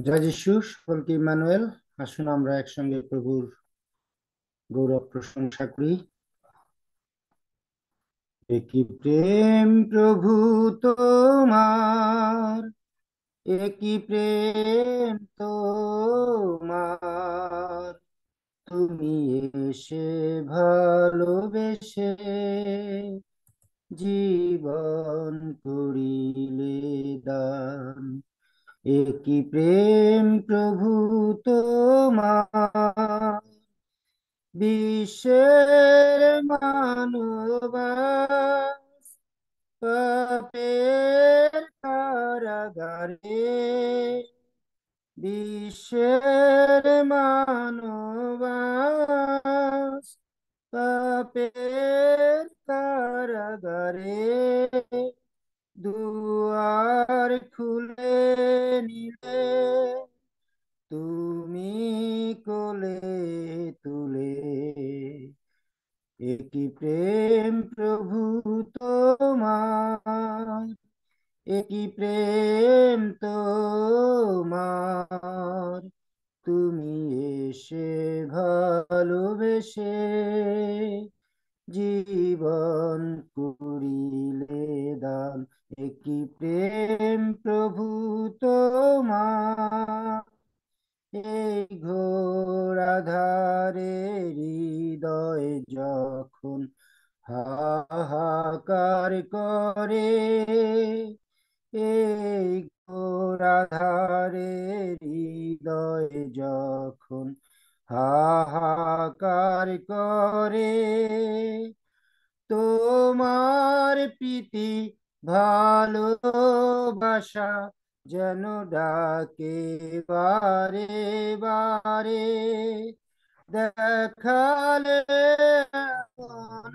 জয় যিশু, সকলকে ইম্মানুয়েল। আসুন আমরা একসঙ্গে প্রভুর গৌরব প্রশংসা করি। একই প্রেম প্রভু তোমার, একই প্রেম তোমার। তুমি এসে ভালোবেসে জীবন করিলে দান। একই প্রেম প্রভু তোমার, বিশ্বের মানবাস পাপের কারাগারে, বিশ্বের মানবাস পাপের কারাগারে, দুয়ার খুলে নিলে তুমি কোলে তুলে। একই প্রেম প্রভু তোমার, একই প্রেম তোমার। তুমি এসে ভালোবেসে জীবন করিলে দান। একই প্রেম প্রভু তোমার, এই ঘোর আঁধারে হৃদয় যখন হাহাকার করে, এই ঘোর আঁধারে হৃদয় যখন হাহাকার করে, তোমার প্রীতি ভালোবাসা যেন ডাকে বারে বারে। দেখালে এমন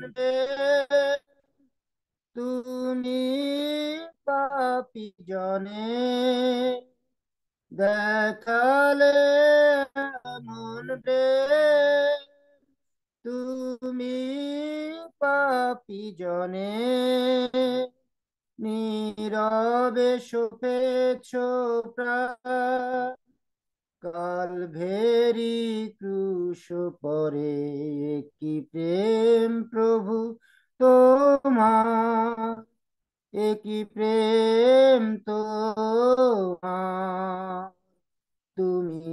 তুমি পাপী জনে, দেখালে এমন তুমি পাপী জনে, নীরবে সপেছ প্রাণ কালভেরি ক্রুশ পরে। কি প্রেম প্রভু তোমার, একই প্রেম তোমার। তুমি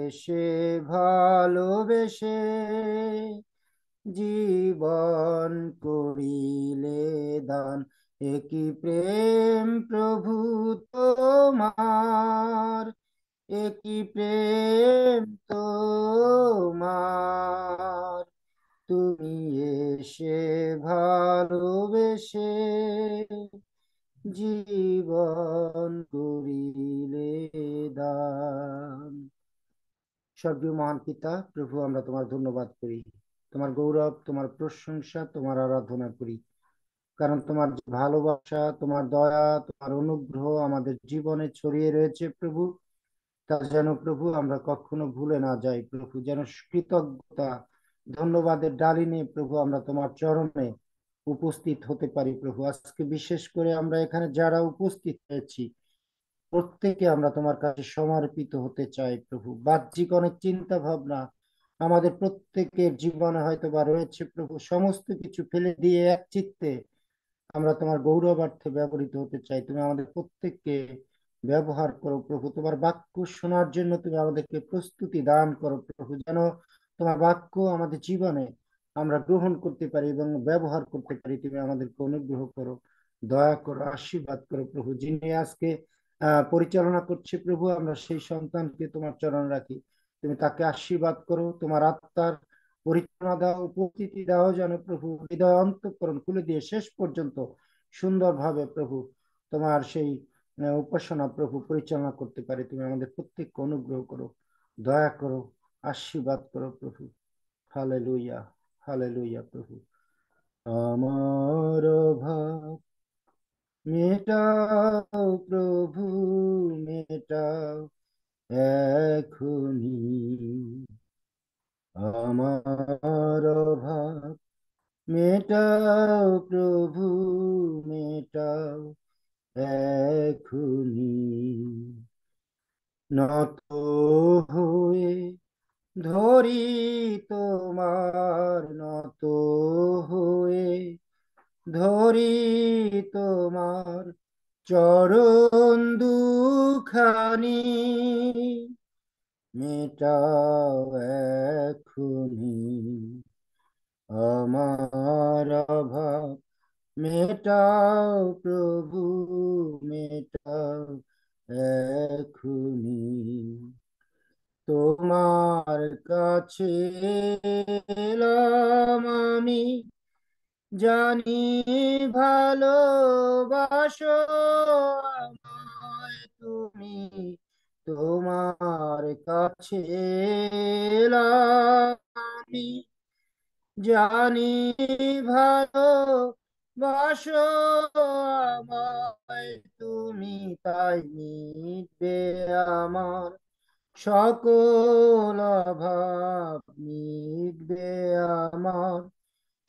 এসে ভালোবেসে জীবন করিলে দান। একই প্রেম প্রভু তোমার, একই প্রেম তোমার। তুমি এসে ভালোবেসে জীবন করিলে দান। স্বর্গীয় মহান পিতা প্রভু, আমরা তোমার ধন্যবাদ করি, তোমার গৌরব, তোমার প্রশংসা, তোমার আরাধনা করি। কারণ তোমার যে ভালোবাসা, তোমার দয়া, তোমার অনুগ্রহ আমাদের জীবনে ছড়িয়ে রয়েছে প্রভু। তা যেন প্রভু আমরা কখনো ভুলে না যাই প্রভু, যেন কৃতজ্ঞতা ধন্যবাদের ডালি নিয়ে প্রভু আমরা তোমার চরণে উপস্থিত হতে পারি প্রভু। আজকে বিশেষ করে আমরা এখানে যারা উপস্থিত হয়েছি, প্রত্যেকে আমরা তোমার কাছে সমর্পিত হতে চাই প্রভু। বাহ্যিক অনেক চিন্তা ভাবনা আমাদের প্রত্যেকের জীবনে হয়তো বা রয়েছে প্রভু, সমস্ত কিছু ফেলে দিয়ে এক চিত্তে আমরা তোমার গৌরবার্থে ব্যবহৃত হতে চাই। তুমি আমাদের প্রত্যেককে ব্যবহার করো প্রভু, তোমার বাক্য শোনার জন্য তুমি আমাদেরকে প্রস্তুতি দান করো প্রভু, যেন তোমার বাক্য আমাদের জীবনে আমরা গ্রহণ করতে পারি এবং ব্যবহার করতে পারি। তুমি আমাদেরকে অনুগ্রহ করো, দয়া করো, আশীর্বাদ করো প্রভু। যিনি আজকে পরিচালনা করছে প্রভু, আমরা সেই সন্তানকে তোমার চরণ রাখি। তুমি তাকে আশীর্বাদ করো, তোমার আত্মার পরিচালনা দাও, উপস্থিতি দাও, যেন প্রভু হৃদয় অন্তঃকরণ খুলে দিয়ে শেষ পর্যন্ত সুন্দরভাবে প্রভু তোমার সেই উপাসনা প্রভু পরিচালনা করতে পারে। তুমি আমাদের প্রত্যেককে অনুগ্রহ করো, দয়া করো, আশীর্বাদ করো প্রভু। হালেলুয়া, হালেলুয়া প্রভু। আমার ভাব মেটাও প্রভু, মেটাও এখনি আমার ভাব, মেটাও প্রভু, মেটাও এখনি। নত হয়ে ধরি তোমার, নত হয়ে ধরি তোমার চরণ দুখানি, মেটাও এখনি আমার অভাব, মেটাও প্রভু, মেটাও এখনি। তোমার কাছে এলাম আমি, জানি ভালোবাসো আমায় তুমি, তোমার কাছে এলাম আমি, জানি ভালোবাসো আমায় তুমি, তাই মিটবে আমার সকল অভাব, মিটবে আমার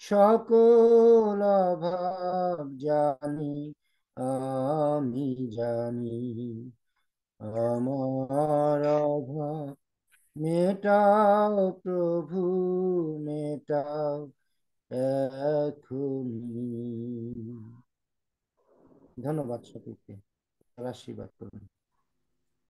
সকল অভাব, জানি আমি জানি আমার অভাব মেটাও প্রভু, মেটাও এখনি। ধন্যবাদ সকলকে, আশীর্বাদ করুন।